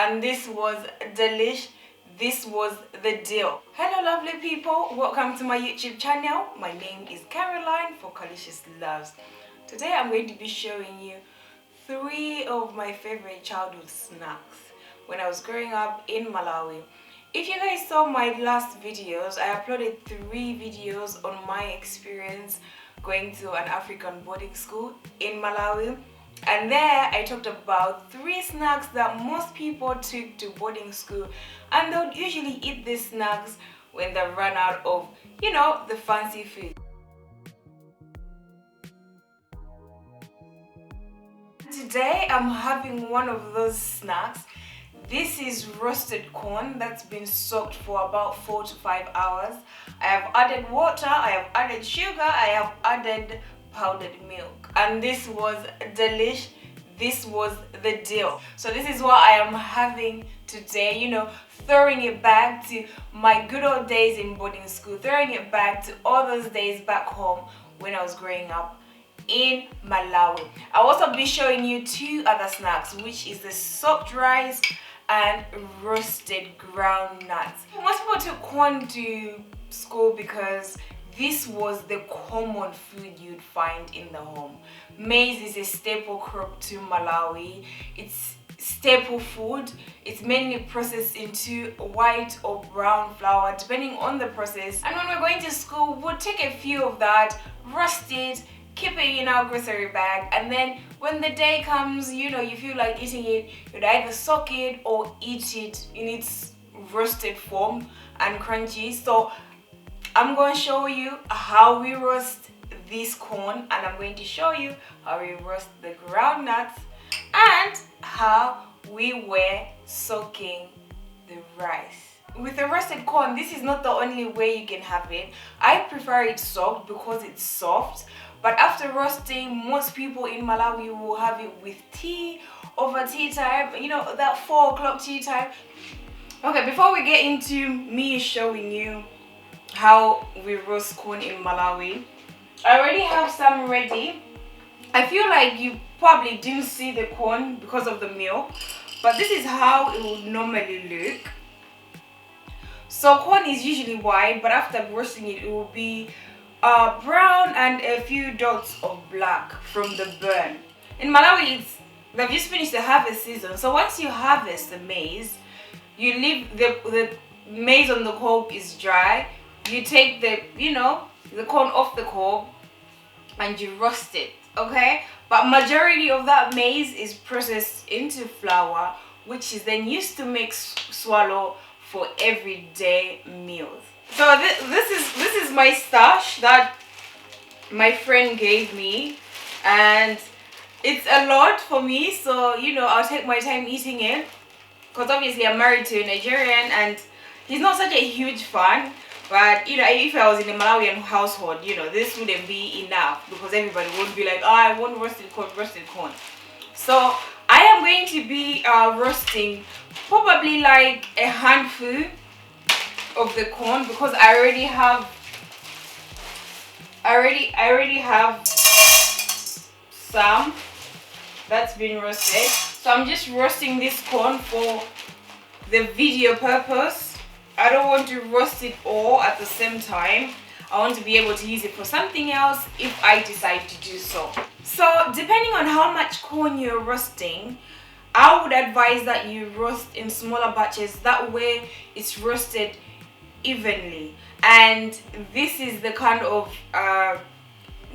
and this was delish. This was the deal. Hello lovely people, welcome to my YouTube channel. My name is Caroline for Kalicious Loves. Today I'm going to be showing you 3 of my favorite childhood snacks when I was growing up in Malawi. If you guys saw my last videos, I uploaded 3 videos on my experience going to an African boarding school in Malawi. And there I talked about 3 snacks that most people took to boarding school, and they would usually eat these snacks when they run out of, the fancy food. Today I'm having one of those snacks. This is roasted corn that's been soaked for about 4 to 5 hours. I have added water, I have added sugar, I have added powdered milk, and this was delish. This was the deal. So this is what I am having today, throwing it back to my good old days in boarding school, throwing it back to all those days back home when I was growing up in Malawi. I'll also be showing you 2 other snacks, which is the soaked rice and roasted groundnuts. Most people took corn to school because this was the common food you'd find in the home. Maize is a staple crop to Malawi. It's staple food. It's mainly processed into white or brown flour depending on the process. And when we're going to school, we'll take a few of that, roast it, keep it in our grocery bag, and then when the day comes, you feel like eating it, you'd either soak it or eat it in its roasted form and crunchy. So I'm going to show you how we roast this corn, and I'm going to show you how we roast the groundnuts and how we were soaking the rice. With the roasted corn, this is not the only way you can have it. I prefer it soaked because it's soft, but after roasting, most people in Malawi will have it with tea over tea time, that 4 o'clock tea time. Okay, before we get into me showing you how we roast corn in Malawi, I already have some ready. I feel like you probably didn't see the corn because of the milk, but this is how it would normally look. So corn is usually white, but after roasting it, it will be brown and a few dots of black from the burn. In Malawi, they've just finished the harvest season, so once you harvest the maize, you leave the maize on the cob is dry. You take the corn off the cob and you roast it, okay? But majority of that maize is processed into flour, which is then used to make swallow for everyday meals. So this is my stash that my friend gave me, and it's a lot for me, so I'll take my time eating it, because obviously I'm married to a Nigerian and he's not such a huge fan. But if I was in a Malawian household, this wouldn't be enough, because everybody would be like, oh, I want roasted corn. So I am going to be roasting probably like a handful of the corn, because I already have some that's been roasted. So I'm just roasting this corn for the video purpose. I don't want to roast it all at the same time. I want to be able to use it for something else if I decide to do so. So depending on how much corn you're roasting, I would advise that you roast in smaller batches. That way it's roasted evenly. And this is the kind of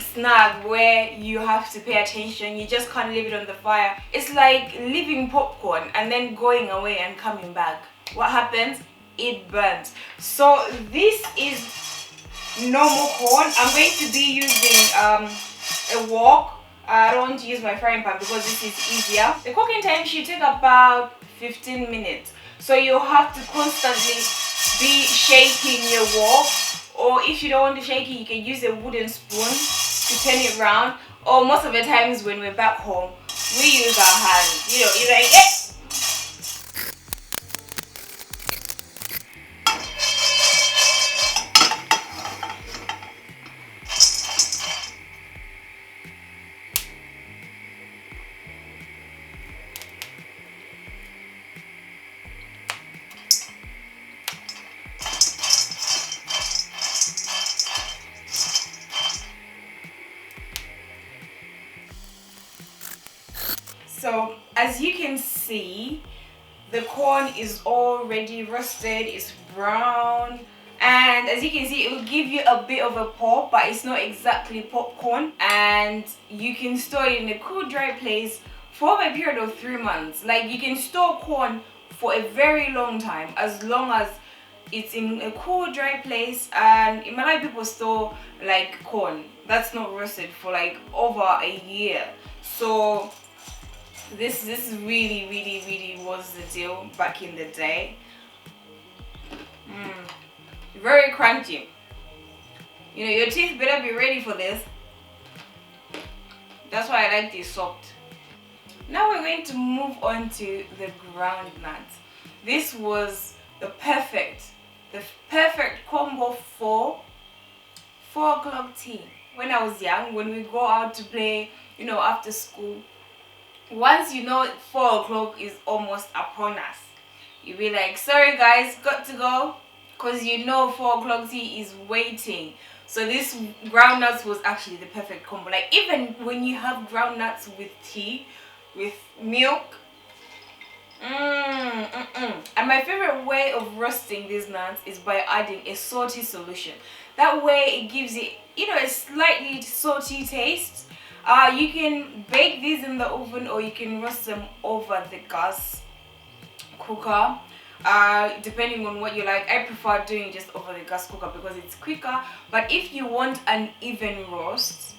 snack where you have to pay attention. You just can't leave it on the fire. It's like leaving popcorn and then going away and coming back. What happens? It burns. So this is normal corn. I'm going to be using a wok. I don't want to use my frying pan because this is easier. The cooking time should take about 15 minutes. So you have to constantly be shaking your wok, or if you don't want to shake it, you can use a wooden spoon to turn it around. Or most of the times when we're back home, we use our hands. You're like, yes. So as you can see, the corn is already roasted, it's brown, and as you can see, it will give you a bit of a pop, but it's not exactly popcorn. And you can store it in a cool, dry place for a period of 3 months. Like, you can store corn for a very long time, as long as it's in a cool, dry place. And in Malay, people store like corn that's not roasted for like over a year. So this really was the deal back in the day. Very crunchy. You know, your teeth better be ready for this. That's why I like this soft. Now we're going to move on to the groundnuts. This was the perfect combo for 4 o'clock tea. When I was young, when we go out to play, you know, after school, once you know 4 o'clock is almost upon us, you'll be like, sorry guys, got to go, because you know 4 o'clock tea is waiting. So this groundnuts was actually the perfect combo. Like, even when you have groundnuts with tea, with milk, and my favorite way of roasting these nuts is by adding a salty solution. That way it gives it, you know, a slightly salty taste. You can bake these in the oven, or you can roast them over the gas cooker, depending on what you like. I prefer doing just over the gas cooker because it's quicker. But if you want an even roast,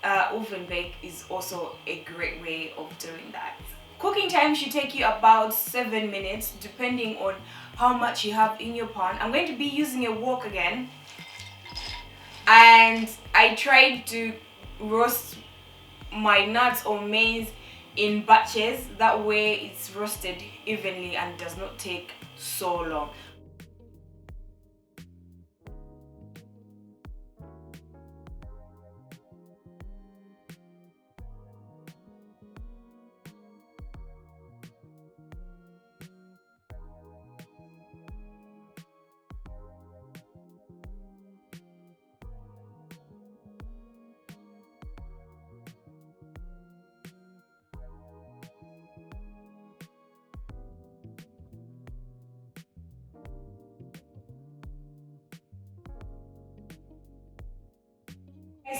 oven bake is also a great way of doing that. Cooking time should take you about 7 minutes, depending on how much you have in your pan. I'm going to be using a wok again, and I tried to roast my nuts or maize in batches. That way it's roasted evenly and does not take so long.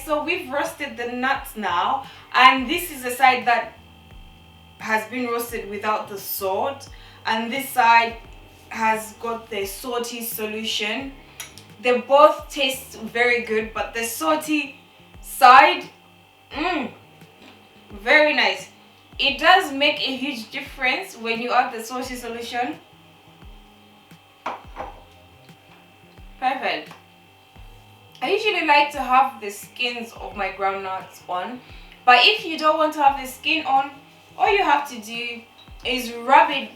So we've roasted the nuts now, and this is the side that has been roasted without the salt, and this side has got the salty solution. They both taste very good, but the salty side, very nice. It does make a huge difference when you add the salty solution. Perfect. I usually like to have the skins of my groundnuts on, but if you don't want to have the skin on, all you have to do is rub it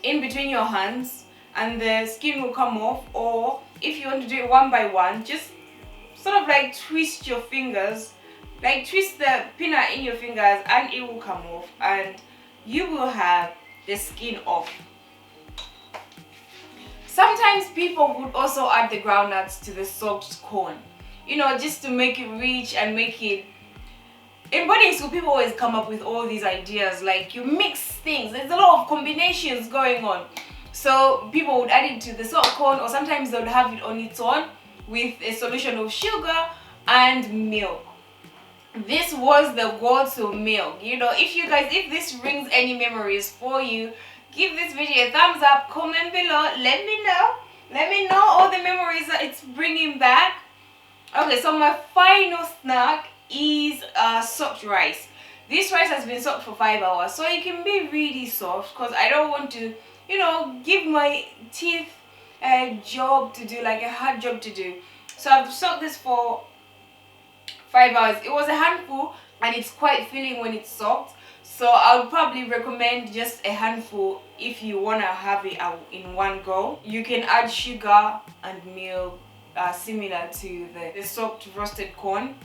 in between your hands and the skin will come off. Or if you want to do it one by one, just sort of like twist your fingers, like twist the peanut in your fingers, and it will come off and you will have the skin off. Sometimes people would also add the groundnuts to the soaked corn, you know, just to make it rich and make it... In boarding school, people always come up with all these ideas, like you mix things. There's a lot of combinations going on. So people would add it to the soaked corn, or sometimes they would have it on its own with a solution of sugar and milk. This was the go-to milk. You know, if this rings any memories for you, give this video a thumbs up, comment below, let me know all the memories that it's bringing back. Okay, so my final snack is soaked rice. This rice has been soaked for 5 hours, so it can be really soft, because I don't want to, you know, give my teeth a job to do, like a hard job to do. So I've soaked this for 5 hours. It was a handful, and it's quite filling when it's soaked. So I would probably recommend just a handful if you want to have it out in one go. You can add sugar and milk, similar to the soaked roasted corn.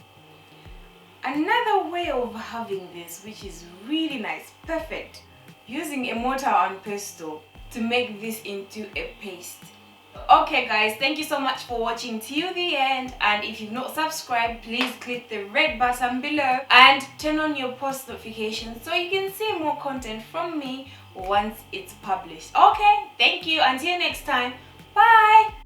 Another way of having this, which is really nice, perfect, using a mortar and pestle to make this into a paste. Okay guys, thank you so much for watching till the end, and if you've not subscribed, please click the red button below and turn on your post notifications so you can see more content from me once it's published. Okay, thank you. Until next time, bye.